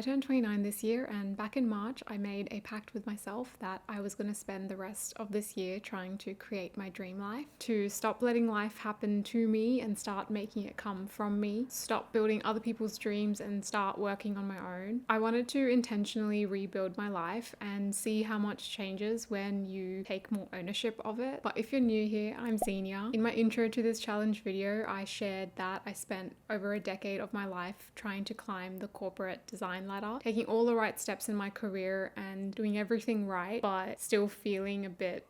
turned 29 this year, and back in March I made a pact with myself that I was going to spend the rest of this year trying to create my dream life, to stop letting life happen to me and start making it come from me, stop building other people's dreams and start working on my own. I wanted to intentionally rebuild my life and see how much changes when you take more ownership of it. But if you're new here, I'm Xenia. In my intro to this challenge video, I shared that I spent over a decade of my life trying to climb the corporate design ladder, taking all the right steps in my career and doing everything right, but still feeling a bit.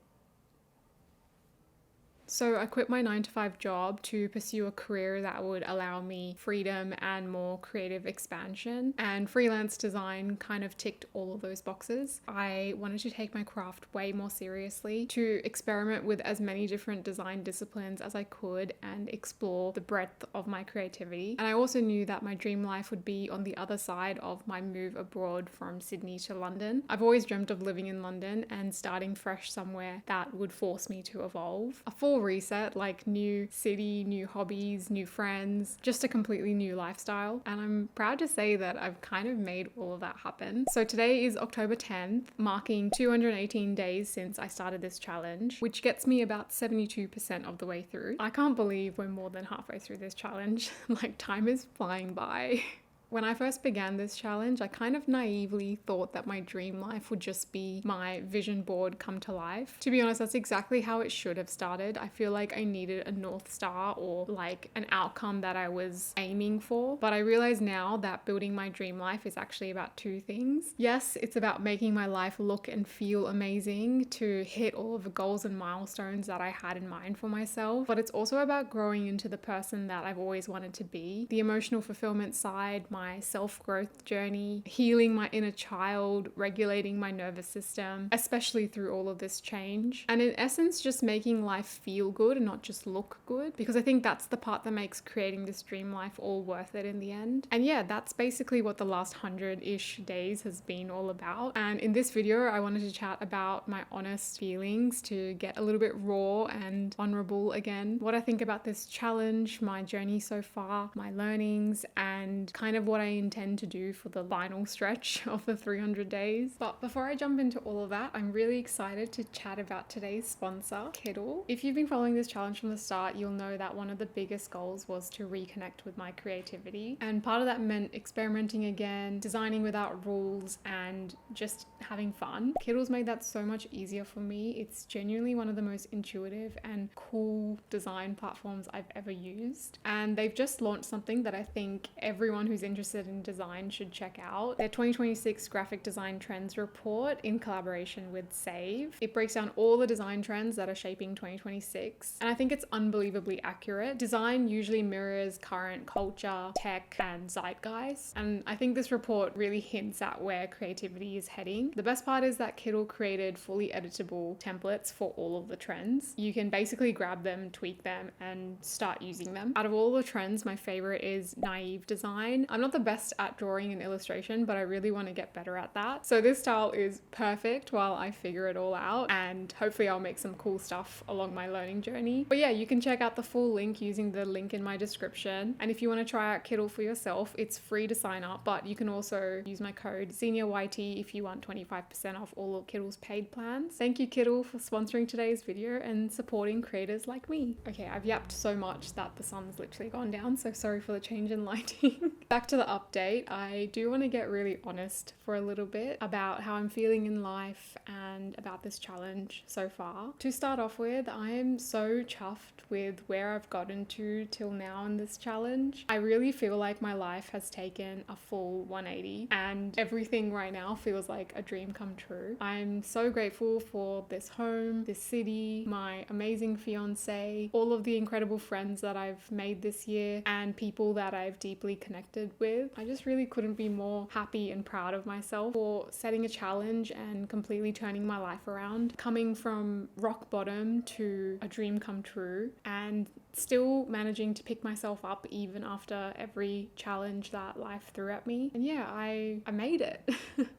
So I quit my 9-to-5 job to pursue a career that would allow me freedom and more creative expansion, and freelance design kind of ticked all of those boxes. I wanted to take my craft way more seriously, to experiment with as many different design disciplines as I could and explore the breadth of my creativity. And I also knew that my dream life would be on the other side of my move abroad from Sydney to London. I've always dreamt of living in London and starting fresh somewhere that would force me to evolve. A full reset, like new city, new hobbies, new friends, just a completely new lifestyle. And I'm proud to say that I've kind of made all of that happen. So today is October 10th, marking 218 days since I started this challenge, which gets me about 72% of the way through. I can't believe we're more than halfway through this challenge. Like, time is flying by. When I first began this challenge, I kind of naively thought that my dream life would just be my vision board come to life. To be honest, that's exactly how it should have started. I feel like I needed a North Star or like an outcome that I was aiming for. But I realize now that building my dream life is actually about two things. Yes, it's about making my life look and feel amazing, to hit all of the goals and milestones that I had in mind for myself. But it's also about growing into the person that I've always wanted to be. The emotional fulfillment side, my self-growth journey, healing my inner child, regulating my nervous system, especially through all of this change. And in essence, just making life feel good and not just look good, because I think that's the part that makes creating this dream life all worth it in the end. And yeah, that's basically what the last 100-ish days has been all about. And in this video, I wanted to chat about my honest feelings, to get a little bit raw and vulnerable again, what I think about this challenge, my journey so far, my learnings, and kind of what I intend to do for the final stretch of the 300 days. But before I jump into all of that, I'm really excited to chat about today's sponsor, Kittl. If you've been following this challenge from the start, you'll know that one of the biggest goals was to reconnect with my creativity. And part of that meant experimenting again, designing without rules, and just having fun. Kittl's made that so much easier for me. It's genuinely one of the most intuitive and cool design platforms I've ever used. And they've just launched something that I think everyone who's interested in design should check out. Their 2026 graphic design trends report in collaboration with Save. It breaks down all the design trends that are shaping 2026. And I think it's unbelievably accurate. Design usually mirrors current culture, tech, and zeitgeist. And I think this report really hints at where creativity is heading. The best part is that Kittl created fully editable templates for all of the trends. You can basically grab them, tweak them, and start using them. Out of all the trends, my favorite is naive design. I'm not the best at drawing and illustration, but I really want to get better at that. So this style is perfect while I figure it all out, and hopefully I'll make some cool stuff along my learning journey. But yeah, you can check out the full link using the link in my description. And if you want to try out Kittl for yourself, it's free to sign up, but you can also use my code XeniaYT if you want 25% off all of Kittl's paid plans. Thank you, Kittl, for sponsoring today's video and supporting creators like me. Okay, I've yapped so much that the sun's literally gone down, so sorry for the change in lighting. Back to the update, I do want to get really honest for a little bit about how I'm feeling in life and about this challenge so far. To start off with, I am so chuffed with where I've gotten to till now in this challenge. I really feel like my life has taken a full 180 and everything right now feels like a dream come true. I'm so grateful for this home, this city, my amazing fiance, all of the incredible friends that I've made this year, and people that I've deeply connected with. I just really couldn't be more happy and proud of myself for setting a challenge and completely turning my life around, coming from rock bottom to a dream come true. And still managing to pick myself up even after every challenge that life threw at me. And yeah, I made it.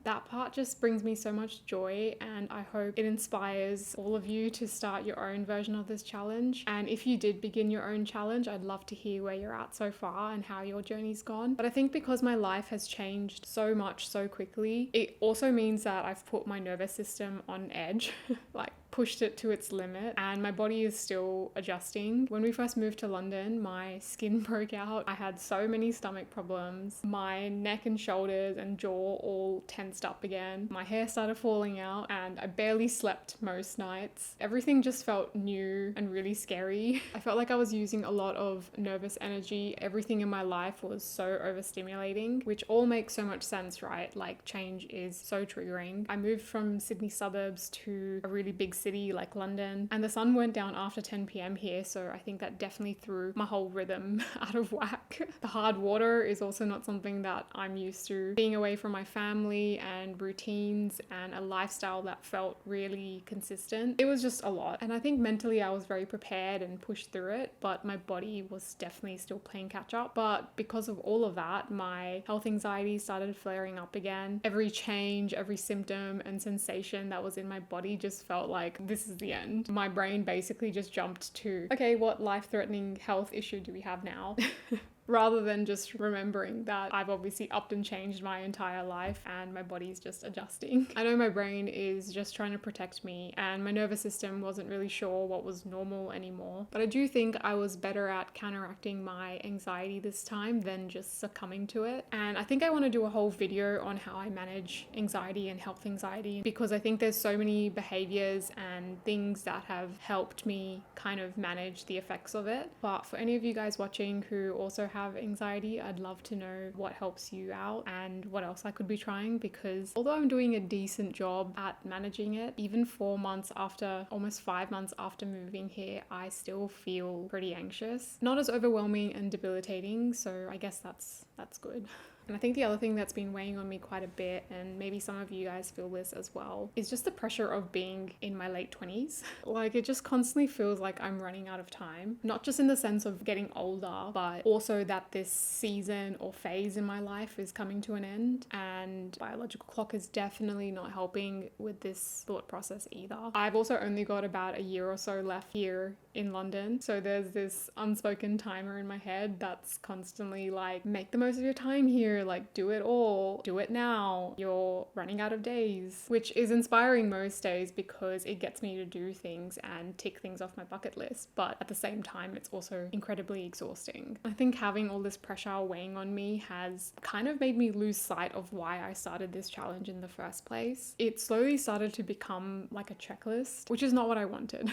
That part just brings me so much joy, and I hope it inspires all of you to start your own version of this challenge. And if you did begin your own challenge, I'd love to hear where you're at so far and how your journey's gone. But I think because my life has changed so much so quickly, it also means that I've put my nervous system on edge, like pushed it to its limit, and my body is still adjusting. When we first moved to London, my skin broke out. I had so many stomach problems. My neck and shoulders and jaw all tensed up again. My hair started falling out, and I barely slept most nights. Everything just felt new and really scary. I felt like I was using a lot of nervous energy. Everything in my life was so overstimulating, which all makes so much sense, right? Like, change is so triggering. I moved from Sydney suburbs to a really big city like London, and the sun went down after 10 p.m. here, so I think that definitely threw my whole rhythm out of whack. The hard water is also not something that I'm used to. Being away from my family and routines and a lifestyle that felt really consistent, it was just a lot. And I think mentally I was very prepared and pushed through it, but my body was definitely still playing catch up. But because of all of that, my health anxiety started flaring up again. Every change, every symptom and sensation that was in my body just felt like this is the end. My brain basically just jumped to, okay, what life-threatening health issue do we have now? Rather than just remembering that I've obviously upped and changed my entire life and my body's just adjusting. I know my brain is just trying to protect me, and my nervous system wasn't really sure what was normal anymore. But I do think I was better at counteracting my anxiety this time than just succumbing to it. And I think I want to do a whole video on how I manage anxiety and health anxiety, because I think there's so many behaviors and things that have helped me kind of manage the effects of it. But for any of you guys watching who also have anxiety, I'd love to know what helps you out and what else I could be trying, because although I'm doing a decent job at managing it, even 4 months after, almost 5 months after moving here, I still feel pretty anxious. Not as overwhelming and debilitating, so I guess that's good. And I think the other thing that's been weighing on me quite a bit, and maybe some of you guys feel this as well, is just the pressure of being in my late 20s. Like, it just constantly feels like I'm running out of time. Not just in the sense of getting older, but also that this season or phase in my life is coming to an end. And biological clock is definitely not helping with this thought process either. I've also only got about a year or so left here in London. So there's this unspoken timer in my head that's constantly like, make the most of your time here. Like, do it all, do it now, you're running out of days, which is inspiring most days because it gets me to do things and tick things off my bucket list. But at the same time, it's also incredibly exhausting. I think having all this pressure weighing on me has kind of made me lose sight of why I started this challenge in the first place. It slowly started to become like a checklist, which is not what I wanted.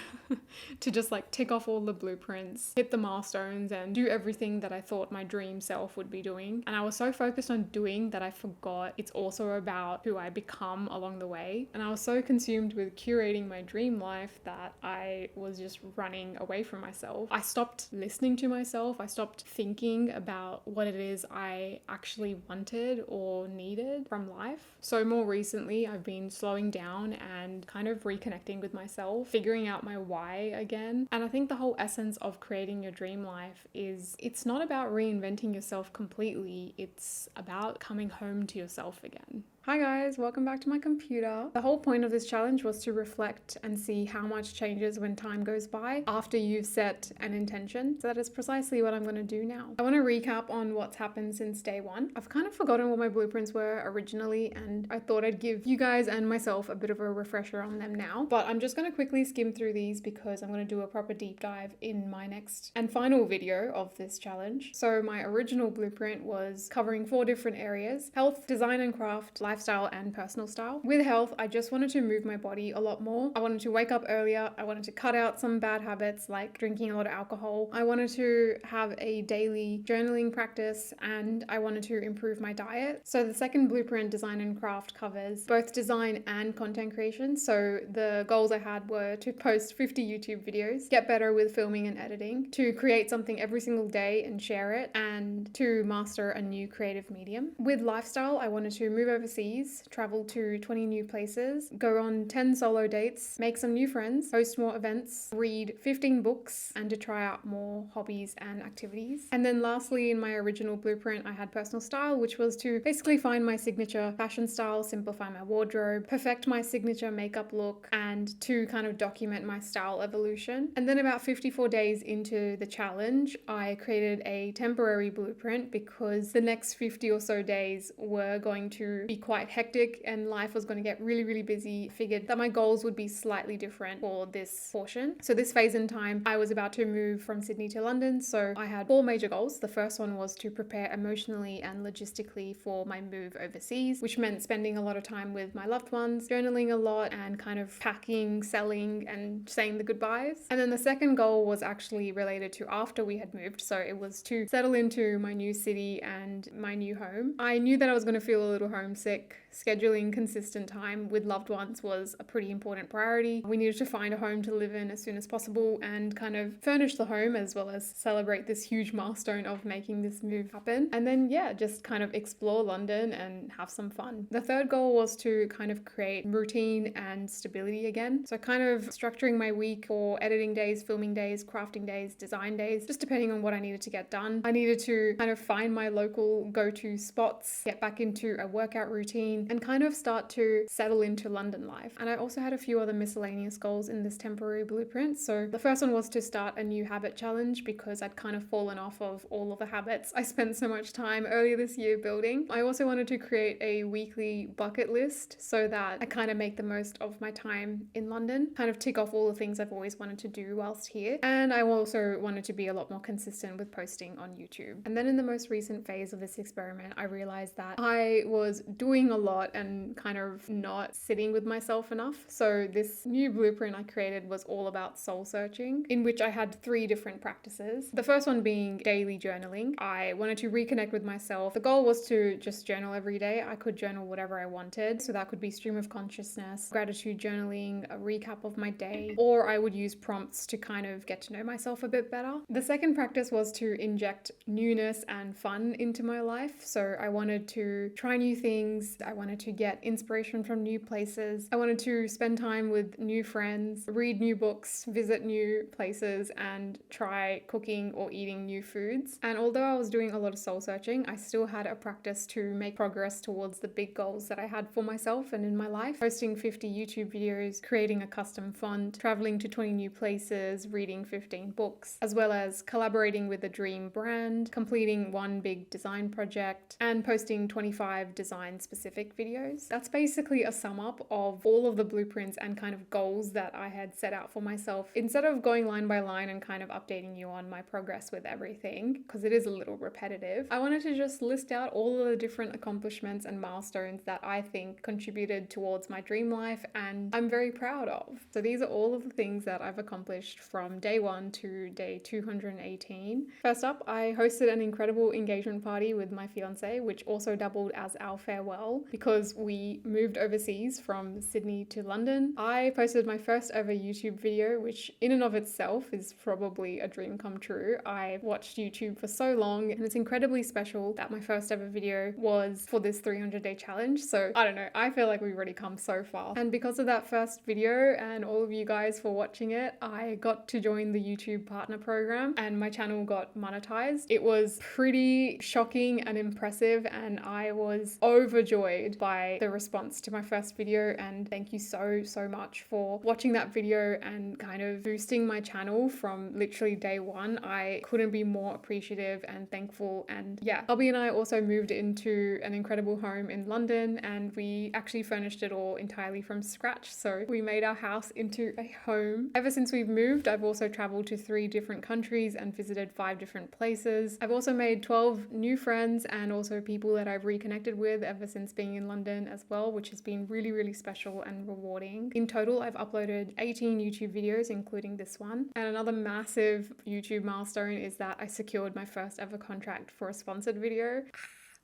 To just like tick off all the blueprints, hit the milestones, and do everything that I thought my dream self would be doing. And I was so focused on doing that I forgot it's also about who I become along the way. And I was so consumed with curating my dream life that I was just running away from myself. I stopped listening to myself. I stopped thinking about what it is I actually wanted or needed from life. So more recently, I've been slowing down and kind of reconnecting with myself, figuring out my why again. And I think the whole essence of creating your dream life is, it's not about reinventing yourself completely. It's about coming home to yourself again. Hi guys, welcome back to my computer. The whole point of this challenge was to reflect and see how much changes when time goes by after you've set an intention. So that is precisely what I'm going to do now. I want to recap on what's happened since day one. I've kind of forgotten what my blueprints were originally, and I thought I'd give you guys and myself a bit of a refresher on them now. But I'm just going to quickly skim through these because I'm going to do a proper deep dive in my next and final video of this challenge. So my original blueprint was covering 4 different areas: health, design and craft, lifestyle and personal style. With health, I just wanted to move my body a lot more. I wanted to wake up earlier. I wanted to cut out some bad habits like drinking a lot of alcohol. I wanted to have a daily journaling practice, and I wanted to improve my diet. So the second blueprint design and craft covers both design and content creation. So the goals I had were to post 50 YouTube videos, get better with filming and editing, to create something every single day and share it, and to master a new creative medium. With lifestyle, I wanted to move overseas, travel to 20 new places, go on 10 solo dates, make some new friends, host more events, read 15 books, and to try out more hobbies and activities. And then lastly, in my original blueprint, I had personal style, which was to basically find my signature fashion style, simplify my wardrobe, perfect my signature makeup look, and to kind of document my style evolution. And then about 54 days into the challenge, I created a temporary blueprint because the next 50 or so days were going to be quite hectic and life was going to get really, really busy. I figured that my goals would be slightly different for this portion. So this phase in time, I was about to move from Sydney to London. So I had 4 major goals. The first one was to prepare emotionally and logistically for my move overseas, which meant spending a lot of time with my loved ones, journaling a lot, and kind of packing, selling, and saying the goodbyes. And then the second goal was actually related to after we had moved. So it was to settle into my new city and my new home. I knew that I was going to feel a little homesick. Scheduling consistent time with loved ones was a pretty important priority. We needed to find a home to live in as soon as possible and kind of furnish the home as well as celebrate this huge milestone of making this move happen. And then, yeah, just kind of explore London and have some fun. The third goal was to kind of create routine and stability again. So kind of structuring my week for editing days, filming days, crafting days, design days, just depending on what I needed to get done. I needed to kind of find my local go-to spots, get back into a workout routine, and kind of start to settle into London life. And I also had a few other miscellaneous goals in this temporary blueprint. So the first one was to start a new habit challenge because I'd kind of fallen off of all of the habits I spent so much time earlier this year building. I also wanted to create a weekly bucket list so that I kind of make the most of my time in London, kind of tick off all the things I've always wanted to do whilst here. And I also wanted to be a lot more consistent with posting on YouTube. And then in the most recent phase of this experiment, I realized that I was doing a lot and kind of not sitting with myself enough. So this new blueprint I created was all about soul searching, in which I had 3 different practices. The first one being daily journaling. I wanted to reconnect with myself. The goal was to just journal every day. I could journal whatever I wanted. So that could be stream of consciousness, gratitude journaling, a recap of my day, or I would use prompts to kind of get to know myself a bit better. The second practice was to inject newness and fun into my life. So I wanted to try new things. I wanted to get inspiration from new places. I wanted to spend time with new friends, read new books, visit new places, and try cooking or eating new foods. And although I was doing a lot of soul searching, I still had a practice to make progress towards the big goals that I had for myself and in my life. Posting 50 YouTube videos, creating a custom font, traveling to 20 new places, reading 15 books, as well as collaborating with a dream brand, completing 1 big design project, and posting 25 design-specific videos. That's basically a sum up of all of the blueprints and kind of goals that I had set out for myself. Instead of going line by line and kind of updating you on my progress with everything, because it is a little repetitive, I wanted to just list out all of the different accomplishments and milestones that I think contributed towards my dream life and I'm very proud of. So these are all of the things that I've accomplished from day 1 to day 218. First up, I hosted an incredible engagement party with my fiance, which also doubled as our farewell because we moved overseas from Sydney to London. I posted my first ever YouTube video, which in and of itself is probably a dream come true. I've watched YouTube for so long and it's incredibly special that my first ever video was for this 300-day challenge. So I don't know, I feel like we've already come so far. And because of that first video and all of you guys for watching it, I got to join the YouTube partner program and my channel got monetized. It was pretty shocking and impressive and I was overjoyed by the response to my first video, and thank you so much for watching that video and kind of boosting my channel from literally day 1. I couldn't be more appreciative and thankful. And yeah, Albie and I also moved into an incredible home in London and we actually furnished it all entirely from scratch. So we made our house into a home. Ever since we've moved, I've also traveled to 3 different countries and visited 5 different places. I've also made 12 new friends and also people that I've reconnected with ever since being in London as well, which has been really special and rewarding. In total, I've uploaded 18 YouTube videos, including this one. And another massive YouTube milestone is that I secured my first ever contract for a sponsored video.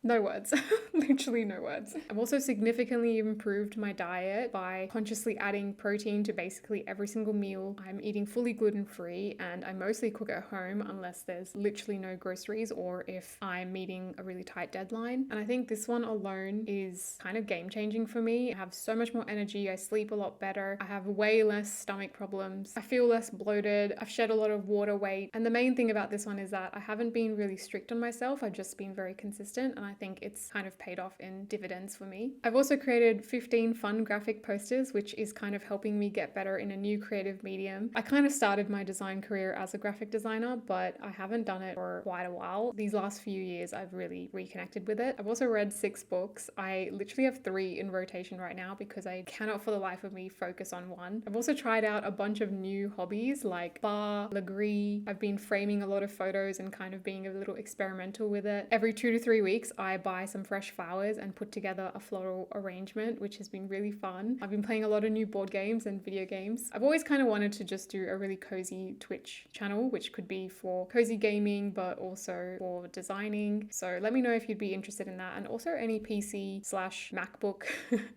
No words. Literally no words. I've also significantly improved my diet by consciously adding protein to basically every single meal. I'm eating fully gluten-free, and I mostly cook at home unless there's literally no groceries or if I'm meeting a really tight deadline. And I think this one alone is kind of game-changing for me. I have so much more energy. I sleep a lot better. I have way less stomach problems. I feel less bloated. I've shed a lot of water weight. And the main thing about this one is that I haven't been really strict on myself. I've just been very consistent, and I think it's kind of paid off in dividends for me. I've also created 15 fun graphic posters, which is kind of helping me get better in a new creative medium. I kind of started my design career as a graphic designer, but I haven't done it for quite a while. These last few years, I've really reconnected with it. I've also read 6 books. I literally have 3 in rotation right now because I cannot for the life of me focus on one. I've also tried out a bunch of new hobbies like bar, lagree. I've been framing a lot of photos and kind of being a little experimental with it. Every 2 to 3 weeks, I buy some fresh flowers and put together a floral arrangement, which has been really fun. I've been playing a lot of new board games and video games. I've always kind of wanted to just do a really cozy Twitch channel, which could be for cozy gaming, but also for designing. So let me know if you'd be interested in that, and also any PC/MacBook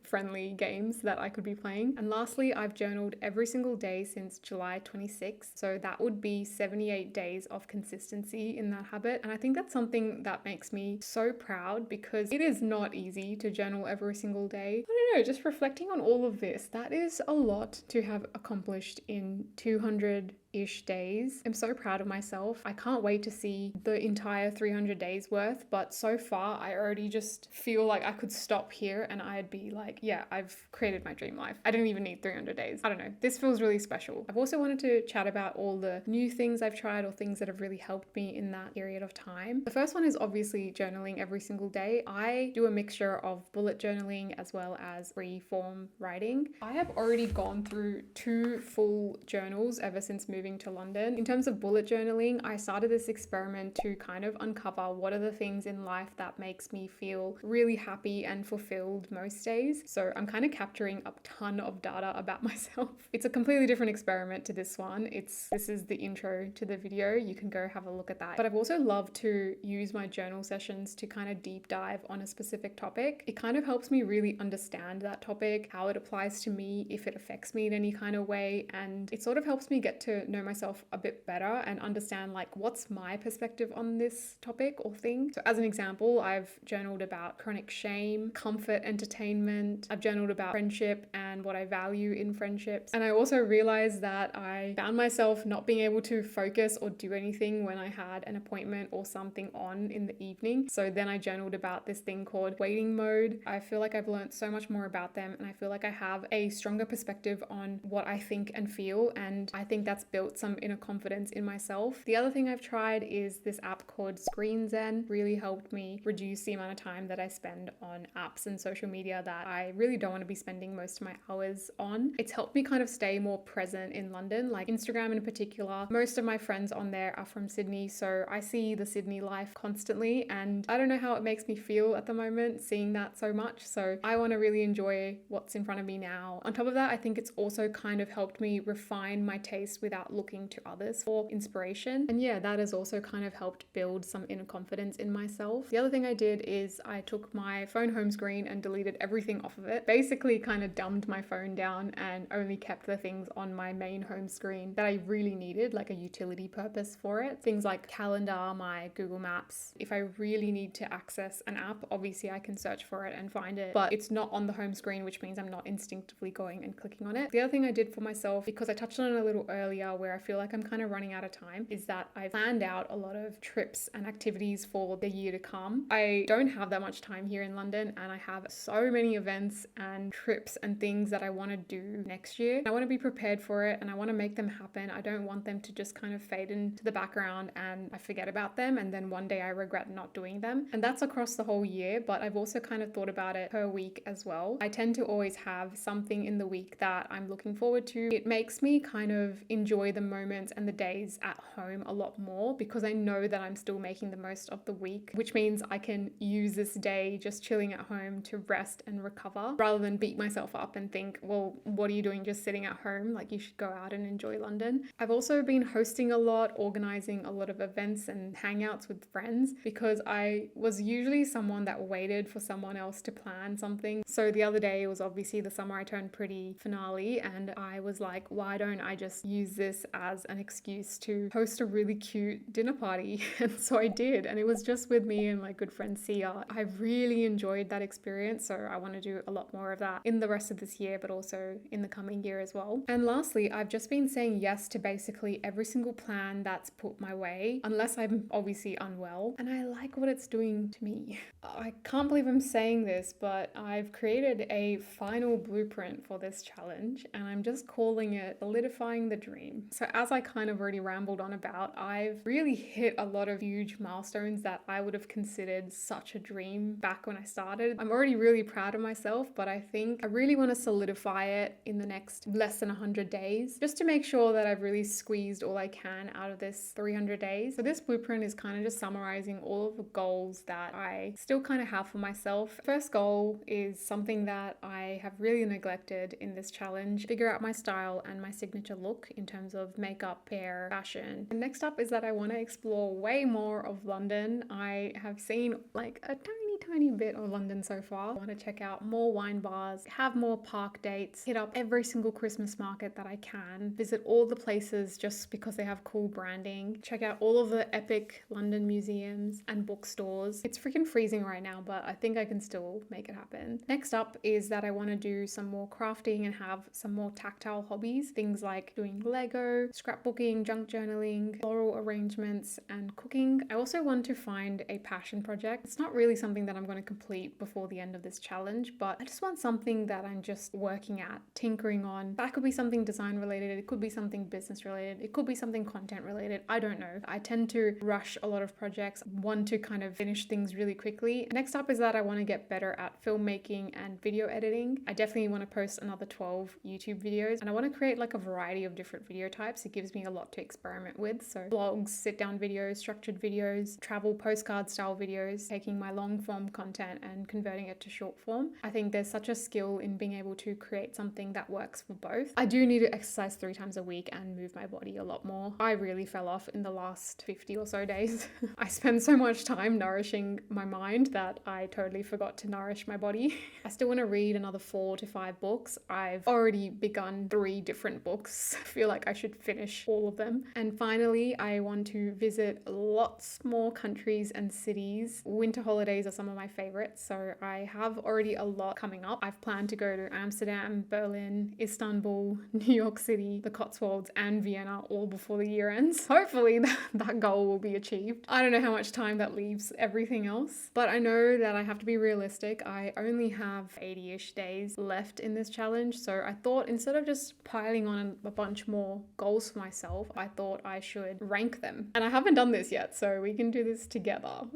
friendly games that I could be playing. And lastly, I've journaled every single day since July 26th. So that would be 78 days of consistency in that habit. And I think that's something that makes me so proud because it is not easy to journal every single day. I don't know, just reflecting on all of this, that is a lot to have accomplished in 200-ish days. I'm so proud of myself. I can't wait to see the entire 300 days worth, but so far I already just feel like I could stop here and I'd be like, yeah, I've created my dream life. I don't even need 300 days. I don't know. This feels really special. I've also wanted to chat about all the new things I've tried or things that have really helped me in that period of time. The first one is obviously journaling every single day. I do a mixture of bullet journaling as well as free form writing. I have already gone through 2 full journals ever since moving to London. In terms of bullet journaling, I started this experiment to kind of uncover what are the things in life that makes me feel really happy and fulfilled most days. So I'm kind of capturing a ton of data about myself. It's a completely different experiment to this one. This is the intro to the video. You can go have a look at that. But I've also loved to use my journal sessions to kind of deep dive on a specific topic. It kind of helps me really understand that topic, how it applies to me, if it affects me in any kind of way, and it sort of helps me get to know myself a bit better and understand like what's my perspective on this topic or thing. So as an example, I've journaled about chronic shame, comfort, entertainment. I've journaled about friendship and what I value in friendships. And I also realized that I found myself not being able to focus or do anything when I had an appointment or something on in the evening. So then I journaled about this thing called waiting mode. I feel like I've learned so much more about them, and I feel like I have a stronger perspective on what I think and feel, and I think that's built some inner confidence in myself. The other thing I've tried is this app called Screen Zen. Really helped me reduce the amount of time that I spend on apps and social media that I really don't want to be spending most of my hours on. It's helped me kind of stay more present in London, like Instagram in particular. Most of my friends on there are from Sydney, so I see the Sydney life constantly, and I don't know how it makes me feel at the moment seeing that so much. So I want to really enjoy what's in front of me now. On top of that, I think it's also kind of helped me refine my taste without looking to others for inspiration. And yeah, that has also kind of helped build some inner confidence in myself. The other thing I did is I took my phone home screen and deleted everything off of it. Basically kind of dumbed my phone down and only kept the things on my main home screen that I really needed, like a utility purpose for it. Things like calendar, my Google Maps. If I really need to access an app, obviously I can search for it and find it, but it's not on the home screen, which means I'm not instinctively going and clicking on it. The other thing I did for myself, because I touched on it a little earlier where I feel like I'm kind of running out of time, is that I planned out a lot of trips and activities for the year to come. I don't have that much time here in London, and I have so many events and trips and things that I want to do next year. I want to be prepared for it, and I want to make them happen. I don't want them to just kind of fade into the background and I forget about them, and then one day I regret not doing them. And that's across the whole year, but I've also kind of thought about it per week as well. I tend to always have something in the week that I'm looking forward to. It makes me kind of enjoy enjoy the moments and the days at home a lot more because I know that I'm still making the most of the week, which means I can use this day just chilling at home to rest and recover rather than beat myself up and think, well, what are you doing just sitting at home? Like, you should go out and enjoy London. I've also been hosting a lot, organizing a lot of events and hangouts with friends because I was usually someone that waited for someone else to plan something. So the other day was obviously the Summer I Turned Pretty finale, and I was like, why don't I just use this as an excuse to host a really cute dinner party? And so I did, and it was just with me and my good friend Sia. I really enjoyed that experience, so I want to do a lot more of that in the rest of this year, but also in the coming year as well. And lastly, I've just been saying yes to basically every single plan that's put my way, unless I'm obviously unwell, and I like what it's doing to me. I can't believe I'm saying this, but I've created a final blueprint for this challenge, and I'm just calling it Solidifying the Dream. So as I kind of already rambled on about, I've really hit a lot of huge milestones that I would have considered such a dream back when I started. I'm already really proud of myself, but I think I really want to solidify it in the next less than 100 days, just to make sure that I've really squeezed all I can out of this 300 days. So this blueprint is kind of just summarizing all of the goals that I still kind of have for myself. First goal is something that I have really neglected in this challenge: figure out my style and my signature look in terms of makeup, hair, fashion. And next up is that I want to explore way more of London. I have seen like a tiny bit of London so far. I want to check out more wine bars, have more park dates, hit up every single Christmas market that I can, visit all the places just because they have cool branding, check out all of the epic London museums and bookstores. It's freaking freezing right now, but I think I can still make it happen. Next up is that I want to do some more crafting and have some more tactile hobbies, things like doing Lego, scrapbooking, junk journaling, floral arrangements, and cooking. I also want to find a passion project. It's not really something that I'm going to complete before the end of this challenge, but I just want something that I'm just working at, tinkering on. That could be something design related, it could be something business related, it could be something content related. I don't know. I tend to rush a lot of projects, want to kind of finish things really quickly. Next up is that I want to get better at filmmaking and video editing. I definitely want to post another 12 YouTube videos, and I want to create like a variety of different video types. It gives me a lot to experiment with. So vlogs, sit down videos, structured videos, travel postcard style videos, taking my long form content and converting it to short form. I think there's such a skill in being able to create something that works for both. I do need to exercise 3 times a week and move my body a lot more. I really fell off in the last 50 or so days. I spend so much time nourishing my mind that I totally forgot to nourish my body. I still want to read another 4 to 5 books. I've already begun 3 different books. I feel like I should finish all of them. And finally, I want to visit lots more countries and cities. Winter holidays are some of my favorites, so I have already a lot coming up. I've planned to go to Amsterdam, Berlin, Istanbul, New York City, the Cotswolds, and Vienna all before the year ends. Hopefully that goal will be achieved. I don't know how much time that leaves everything else, but I know that I have to be realistic. I only have 80-ish days left in this challenge, so I thought instead of just piling on a bunch more goals for myself, I thought I should rank them. And I haven't done this yet, so we can do this together.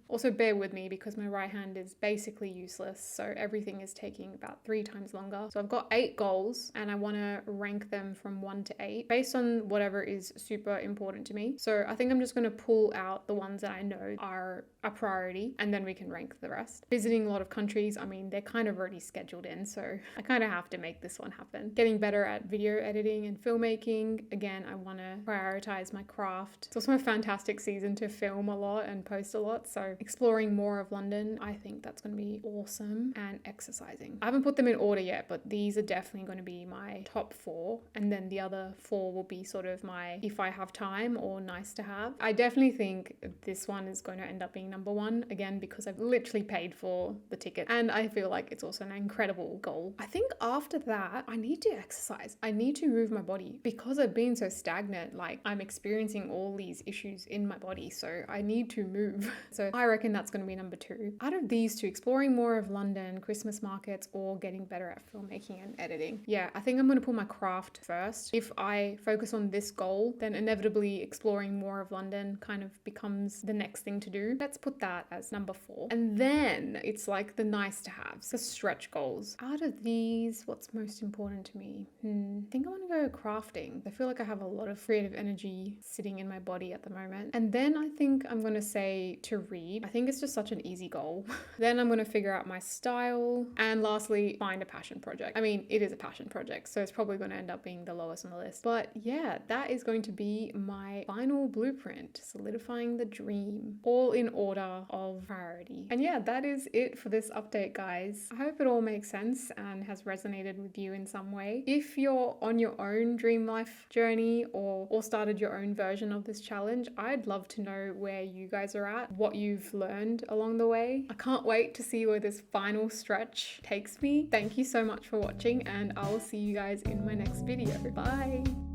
Also bear with me because my right hand is basically useless, so everything is taking about 3 times longer. So I've got 8 goals and I want to rank them from 1 to 8 based on whatever is super important to me. So I think I'm just going to pull out the ones that I know are a priority and then we can rank the rest. Visiting a lot of countries, I mean, they're kind of already scheduled in, so I kind of have to make this one happen. Getting better at video editing and filmmaking. Again, I want to prioritize my craft. It's also a fantastic season to film a lot and post a lot, so exploring more of London, I think that's going to be awesome. And exercising. I haven't put them in order yet, but these are definitely going to be my top 4, and then the other 4 will be sort of my if I have time or nice to have. I definitely think this one is going to end up being number 1, again, because I've literally paid for the ticket and I feel like it's also an incredible goal. I think after that, I need to exercise. I need to move my body because I've been so stagnant. Like, I'm experiencing all these issues in my body, so I need to move. So I reckon that's going to be number 2. Out of these two, exploring more of London, Christmas markets, or getting better at filmmaking and editing. Yeah, I think I'm going to put my craft first. If I focus on this goal, then inevitably exploring more of London kind of becomes the next thing to do. Let's put that as number 4. And then it's like the nice to haves, the stretch goals. Out of these, what's most important to me? I think I want to go crafting. I feel like I have a lot of creative energy sitting in my body at the moment. And then I think I'm going to say to read. I think it's just such an easy goal. Then I'm going to figure out my style. And lastly, find a passion project. I mean, it is a passion project, so it's probably going to end up being the lowest on the list. But yeah, that is going to be my final blueprint, solidifying the dream, all in order of priority. And yeah, that is it for this update, guys. I hope it all makes sense and has resonated with you in some way. If you're on your own dream life journey or started your own version of this challenge, I'd love to know where you guys are at, what you've learned along the way. I can't wait to see where this final stretch takes me. Thank you so much for watching, and I will see you guys in my next video. Bye!